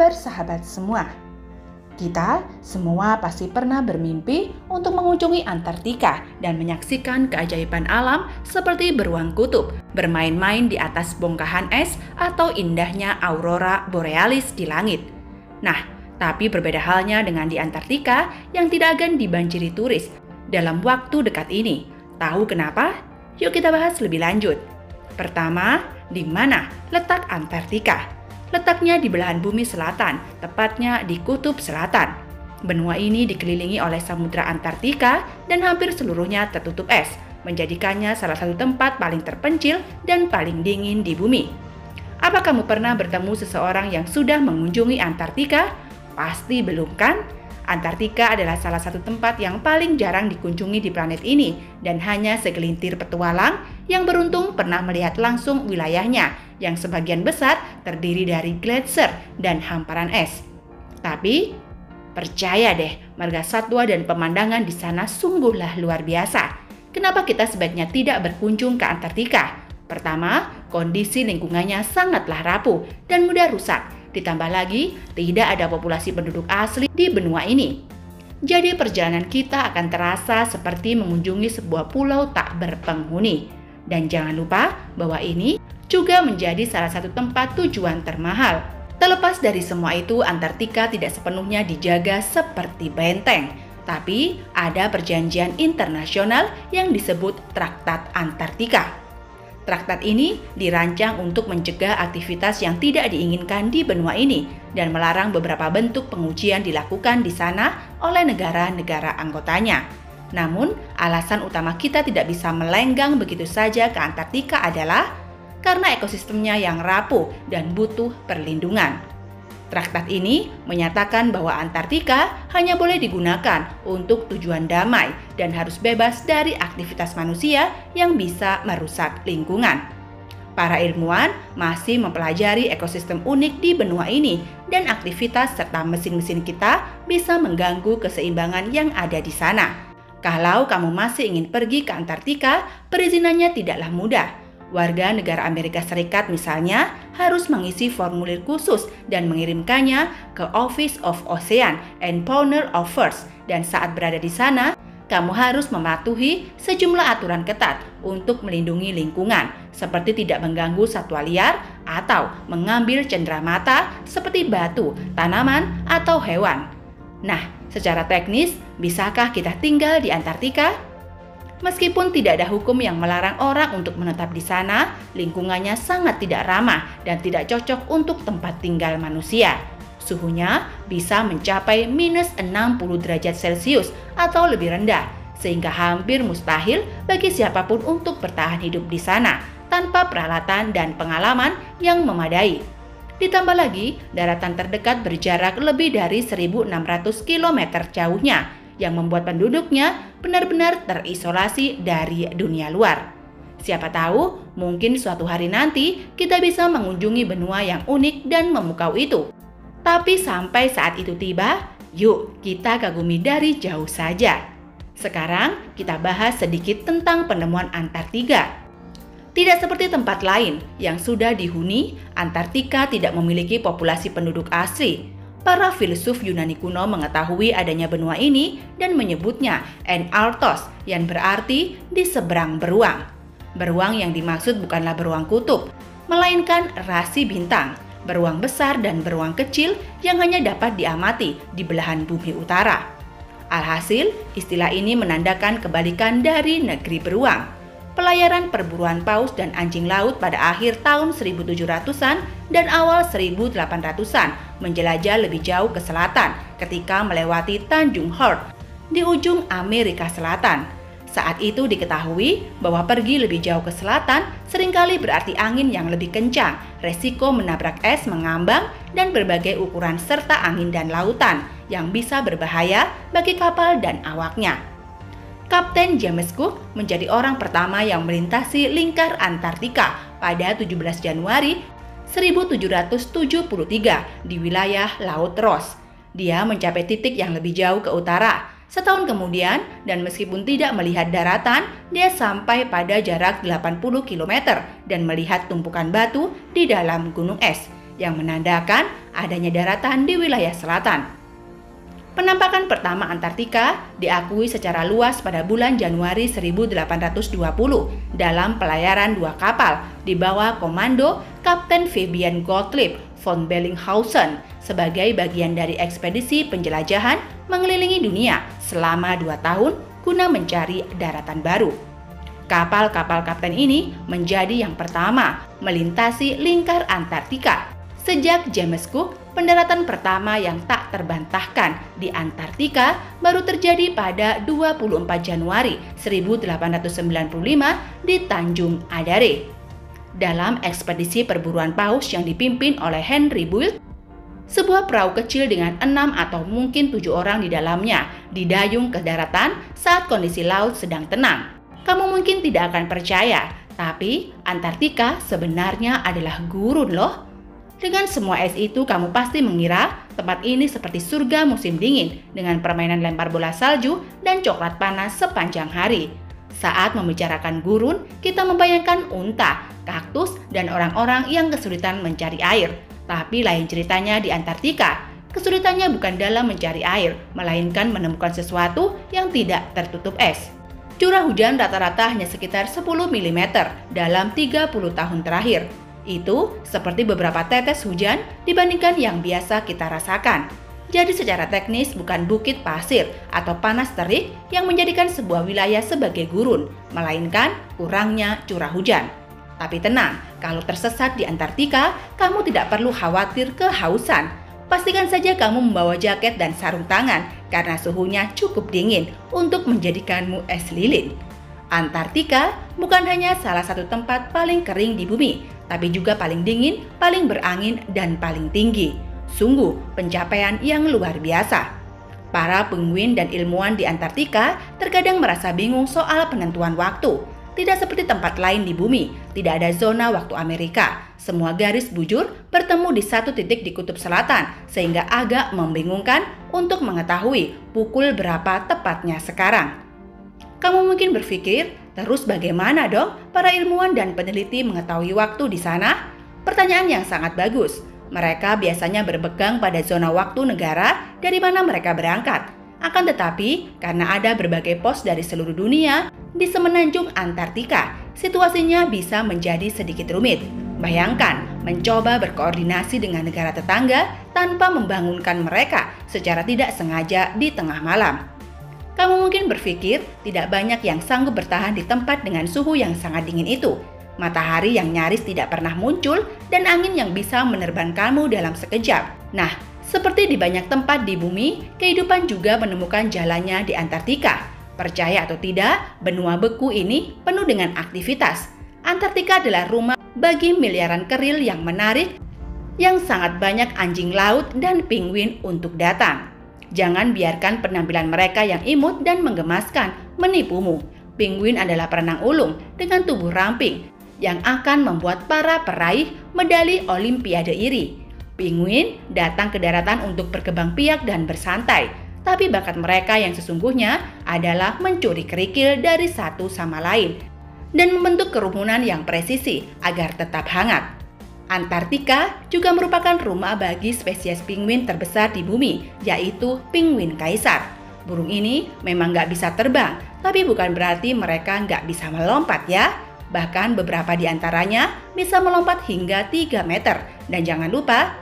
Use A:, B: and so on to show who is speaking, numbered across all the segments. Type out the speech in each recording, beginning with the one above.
A: kabar sahabat semua? Kita semua pasti pernah bermimpi untuk mengunjungi Antartika dan menyaksikan keajaiban alam seperti beruang kutub, bermain-main di atas bongkahan es, atau indahnya aurora borealis di langit. Nah, tapi berbeda halnya dengan di Antartika yang tidak akan dibanjiri turis dalam waktu dekat ini. Tahu kenapa? Yuk kita bahas lebih lanjut. Pertama, di mana letak Antartika? Letaknya di belahan bumi selatan, tepatnya di Kutub Selatan. Benua ini dikelilingi oleh Samudra Antartika dan hampir seluruhnya tertutup es, menjadikannya salah satu tempat paling terpencil dan paling dingin di bumi. Apa kamu pernah bertemu seseorang yang sudah mengunjungi Antartika? Pasti belum kan? Antartika adalah salah satu tempat yang paling jarang dikunjungi di planet ini dan hanya segelintir petualang yang beruntung pernah melihat langsung wilayahnya yang sebagian besar terdiri dari gletser dan hamparan es. Tapi percaya deh, marga satwa dan pemandangan di sana sungguhlah luar biasa. Kenapa kita sebaiknya tidak berkunjung ke Antartika? Pertama, kondisi lingkungannya sangatlah rapuh dan mudah rusak. Ditambah lagi, tidak ada populasi penduduk asli di benua ini. Jadi perjalanan kita akan terasa seperti mengunjungi sebuah pulau tak berpenghuni. Dan jangan lupa bahwa ini juga menjadi salah satu tempat tujuan termahal. Terlepas dari semua itu, Antartika tidak sepenuhnya dijaga seperti benteng. Tapi ada perjanjian internasional yang disebut Traktat Antartika. Traktat ini dirancang untuk mencegah aktivitas yang tidak diinginkan di benua ini dan melarang beberapa bentuk pengujian dilakukan di sana oleh negara-negara anggotanya. Namun, alasan utama kita tidak bisa melenggang begitu saja ke Antartika adalah karena ekosistemnya yang rapuh dan butuh perlindungan. Traktat ini menyatakan bahwa Antartika hanya boleh digunakan untuk tujuan damai dan harus bebas dari aktivitas manusia yang bisa merusak lingkungan. Para ilmuwan masih mempelajari ekosistem unik di benua ini dan aktivitas serta mesin-mesin kita bisa mengganggu keseimbangan yang ada di sana. Kalau kamu masih ingin pergi ke Antartika, perizinannya tidaklah mudah. Warga negara Amerika Serikat misalnya harus mengisi formulir khusus dan mengirimkannya ke Office of Ocean and Fauna Affairs, dan saat berada di sana, kamu harus mematuhi sejumlah aturan ketat untuk melindungi lingkungan, seperti tidak mengganggu satwa liar atau mengambil cenderamata seperti batu, tanaman, atau hewan. Nah, secara teknis, bisakah kita tinggal di Antartika? Meskipun tidak ada hukum yang melarang orang untuk menetap di sana, lingkungannya sangat tidak ramah dan tidak cocok untuk tempat tinggal manusia. Suhunya bisa mencapai minus 60 derajat Celcius atau lebih rendah, sehingga hampir mustahil bagi siapapun untuk bertahan hidup di sana tanpa peralatan dan pengalaman yang memadai. Ditambah lagi, daratan terdekat berjarak lebih dari 1.600 km jauhnya, yang membuat penduduknya benar-benar terisolasi dari dunia luar. Siapa tahu, mungkin suatu hari nanti kita bisa mengunjungi benua yang unik dan memukau itu. Tapi sampai saat itu tiba, yuk kita kagumi dari jauh saja. Sekarang kita bahas sedikit tentang penemuan Antartika. Tidak seperti tempat lain yang sudah dihuni, Antartika tidak memiliki populasi penduduk asli. Para filsuf Yunani kuno mengetahui adanya benua ini dan menyebutnya Enartos, yang berarti di seberang beruang. Beruang yang dimaksud bukanlah beruang kutub, melainkan rasi bintang, beruang besar dan beruang kecil yang hanya dapat diamati di belahan bumi utara. Alhasil, istilah ini menandakan kebalikan dari negeri beruang. Pelayaran perburuan paus dan anjing laut pada akhir tahun 1700-an dan awal 1800-an menjelajah lebih jauh ke selatan ketika melewati Tanjung Hort di ujung Amerika Selatan. Saat itu diketahui bahwa pergi lebih jauh ke selatan seringkali berarti angin yang lebih kencang, resiko menabrak es mengambang, dan berbagai ukuran serta angin dan lautan yang bisa berbahaya bagi kapal dan awaknya. Kapten James Cook menjadi orang pertama yang melintasi lingkar Antartika pada 17 Januari 1773 di wilayah Laut Ross. Dia mencapai titik yang lebih jauh ke utara. Setahun kemudian, dan meskipun tidak melihat daratan, dia sampai pada jarak 80 km dan melihat tumpukan batu di dalam gunung es, yang menandakan adanya daratan di wilayah selatan. Penampakan pertama Antartika diakui secara luas pada bulan Januari 1820 dalam pelayaran 2 kapal di bawah komando Kapten Fabian Gottlieb von Bellinghausen sebagai bagian dari ekspedisi penjelajahan mengelilingi dunia selama 2 tahun guna mencari daratan baru. Kapal-kapal kapten ini menjadi yang pertama melintasi lingkar Antartika. Sejak James Cook, pendaratan pertama yang tak terbantahkan di Antartika baru terjadi pada 24 Januari 1895 di Tanjung Adare. Dalam ekspedisi perburuan paus yang dipimpin oleh Henry Boyle, sebuah perahu kecil dengan 6 atau mungkin 7 orang di dalamnya didayung ke daratan saat kondisi laut sedang tenang. Kamu mungkin tidak akan percaya, tapi Antartika sebenarnya adalah gurun loh. Dengan semua es itu, kamu pasti mengira tempat ini seperti surga musim dingin dengan permainan lempar bola salju dan coklat panas sepanjang hari. Saat membicarakan gurun, kita membayangkan unta, kaktus, dan orang-orang yang kesulitan mencari air. Tapi lain ceritanya di Antartika. Kesulitannya bukan dalam mencari air, melainkan menemukan sesuatu yang tidak tertutup es. Curah hujan rata-rata hanya sekitar 10 mm dalam 30 tahun terakhir. Itu seperti beberapa tetes hujan dibandingkan yang biasa kita rasakan. Jadi secara teknis bukan bukit pasir atau panas terik yang menjadikan sebuah wilayah sebagai gurun, melainkan kurangnya curah hujan. Tapi tenang, kalau tersesat di Antartika, kamu tidak perlu khawatir kehausan. Pastikan saja kamu membawa jaket dan sarung tangan karena suhunya cukup dingin untuk menjadikanmu es lilin. Antartika bukan hanya salah satu tempat paling kering di bumi, tapi juga paling dingin, paling berangin, dan paling tinggi. Sungguh pencapaian yang luar biasa. Para penguin dan ilmuwan di Antartika terkadang merasa bingung soal penentuan waktu. Tidak seperti tempat lain di bumi, tidak ada zona waktu Amerika. Semua garis bujur bertemu di satu titik di kutub selatan, sehingga agak membingungkan untuk mengetahui pukul berapa tepatnya sekarang. Kamu mungkin berpikir, terus bagaimana dong para ilmuwan dan peneliti mengetahui waktu di sana? Pertanyaan yang sangat bagus. Mereka biasanya berpegang pada zona waktu negara dari mana mereka berangkat. Akan tetapi, karena ada berbagai pos dari seluruh dunia di semenanjung Antartika, situasinya bisa menjadi sedikit rumit. Bayangkan, mencoba berkoordinasi dengan negara tetangga tanpa membangunkan mereka secara tidak sengaja di tengah malam. Kamu mungkin berpikir tidak banyak yang sanggup bertahan di tempat dengan suhu yang sangat dingin itu. Matahari yang nyaris tidak pernah muncul dan angin yang bisa menerbangkanmu dalam sekejap. Nah, seperti di banyak tempat di bumi, kehidupan juga menemukan jalannya di Antartika. Percaya atau tidak, benua beku ini penuh dengan aktivitas. Antartika adalah rumah bagi miliaran keril yang menarik, yang sangat banyak anjing laut dan penguin untuk datang. Jangan biarkan penampilan mereka yang imut dan menggemaskan menipumu. Penguin adalah perenang ulung dengan tubuh ramping yang akan membuat para peraih medali Olimpiade iri. Penguin datang ke daratan untuk berkembang biak dan bersantai, tapi bakat mereka yang sesungguhnya adalah mencuri kerikil dari satu sama lain dan membentuk kerumunan yang presisi agar tetap hangat. Antartika juga merupakan rumah bagi spesies penguin terbesar di bumi, yaitu penguin kaisar. Burung ini memang nggak bisa terbang, tapi bukan berarti mereka nggak bisa melompat ya. Bahkan beberapa di antaranya bisa melompat hingga 3 meter. Dan jangan lupa,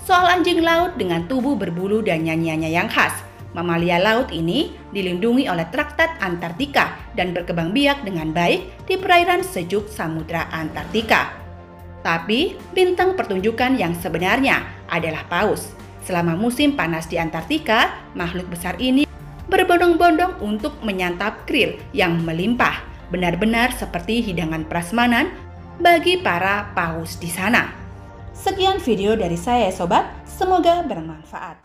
A: soal anjing laut dengan tubuh berbulu dan nyanyiannya yang khas. Mamalia laut ini dilindungi oleh Traktat Antartika dan berkembang biak dengan baik di perairan sejuk Samudra Antartika. Tapi bintang pertunjukan yang sebenarnya adalah paus. Selama musim panas di Antartika, makhluk besar ini berbondong-bondong untuk menyantap krill yang melimpah. Benar-benar seperti hidangan prasmanan bagi para paus di sana. Sekian video dari saya sobat, semoga bermanfaat.